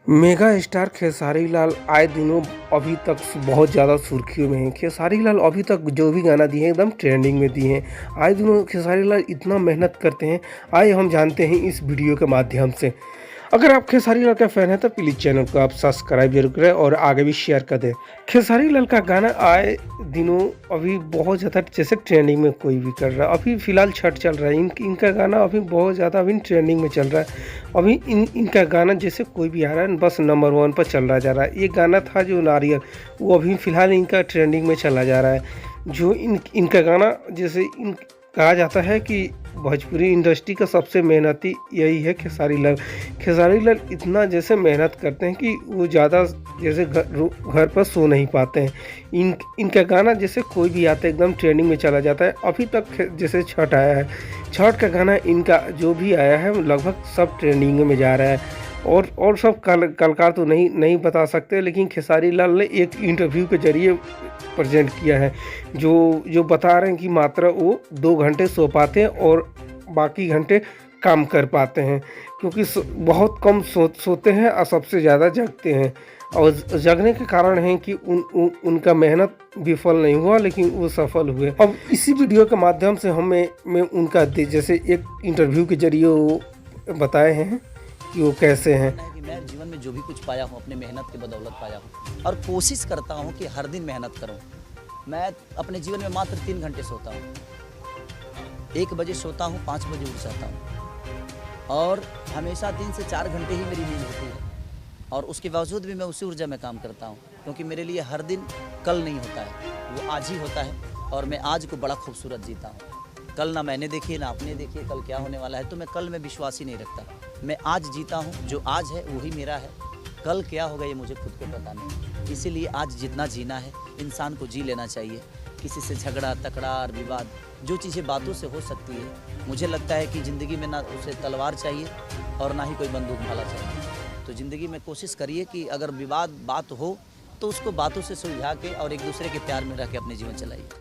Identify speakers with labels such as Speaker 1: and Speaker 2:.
Speaker 1: Mega star Khesari Lal आए दिनों अभी तक बहुत ज़्यादा सुर्खियों में हैं। खेसारी लाल अभी तक जो भी गाना दिए हैं एकदम ट्रेंडिंग में दिए हैं। आए दिनों खेसारी लाल इतना मेहनत करते हैं। आइए हम जानते हैं इस वीडियो के माध्यम से। अगर आप खेसारी लाल का फ़ैन हैं तो प्लीज़ चैनल को आप सब्सक्राइब जरूर करें और आगे भी शेयर कर दें। खेसारी लाल का गाना आए दिनों अभी बहुत ज़्यादा जैसे ट्रेंडिंग में कोई भी कर रहा है। अभी फ़िलहाल छठ चल रहा है, इनका गाना अभी बहुत ज़्यादा अभी ट्रेंडिंग में चल रहा है। अभी इनका गाना जैसे कोई भी आ रहा है बस नंबर 1 पर चल रहा जा रहा है। ये गाना था जो नारियल, वो अभी फ़िलहाल इनका ट्रेंडिंग में चला जा रहा है। जो इनका गाना जैसे कहा जाता है कि भोजपुरी इंडस्ट्री का सबसे मेहनती यही है खेसारी लाल। खेसारी लाल इतना जैसे मेहनत करते हैं कि वो ज़्यादा जैसे घर पर सो नहीं पाते हैं। इनका गाना जैसे कोई भी आता है एकदम ट्रेंडिंग में चला जाता है। अभी तक जैसे छठ आया है, छठ का गाना इनका जो भी आया है लगभग सब ट्रेंडिंग में जा रहा है। और सब कलाकार तो नहीं बता सकते, लेकिन खेसारी लाल ने एक इंटरव्यू के जरिए प्रेजेंट किया है जो बता रहे हैं कि मात्र वो 2 घंटे सो पाते हैं और बाकी घंटे काम कर पाते हैं, क्योंकि बहुत कम सोते हैं और सबसे ज़्यादा जगते हैं। और जगने के कारण है कि उनका मेहनत विफल नहीं हुआ, लेकिन वो सफल हुए। अब इसी वीडियो के माध्यम से मैं उनका जैसे एक इंटरव्यू के जरिए वो बताए हैं कि वो कैसे हैं।
Speaker 2: कि मैं जीवन में जो भी कुछ पाया हूँ अपने मेहनत की बदौलत पाया हूँ और कोशिश करता हूँ कि हर दिन मेहनत करूँ। मैं अपने जीवन में मात्र 3 घंटे सोता हूँ। 1 बजे सोता हूँ, 5 बजे उठ जाता हूँ और हमेशा 3 से 4 घंटे ही मेरी नींद होती है। और उसके बावजूद भी मैं उसी ऊर्जा में काम करता हूँ, क्योंकि मेरे लिए हर दिन कल नहीं होता है, वो आज ही होता है। और मैं आज को बड़ा खूबसूरत जीता हूँ। कल ना मैंने देखी ना आपने देखी कल क्या होने वाला है, तो मैं कल में विश्वास ही नहीं रखता। मैं आज जीता हूँ, जो आज है वही मेरा है। कल क्या होगा ये मुझे खुद को पता नहीं। इसीलिए आज जितना जीना है इंसान को जी लेना चाहिए। किसी से झगड़ा तकरार विवाद, जो चीज़ें बातों से हो सकती है, मुझे लगता है कि ज़िंदगी में ना उसे तलवार चाहिए और ना ही कोई बंदूक भाला चाहिए। तो ज़िंदगी में कोशिश करिए कि अगर विवाद बात हो तो उसको बातों से सुलझा के और एक दूसरे के प्यार में रह के अपने जीवन चलाइए।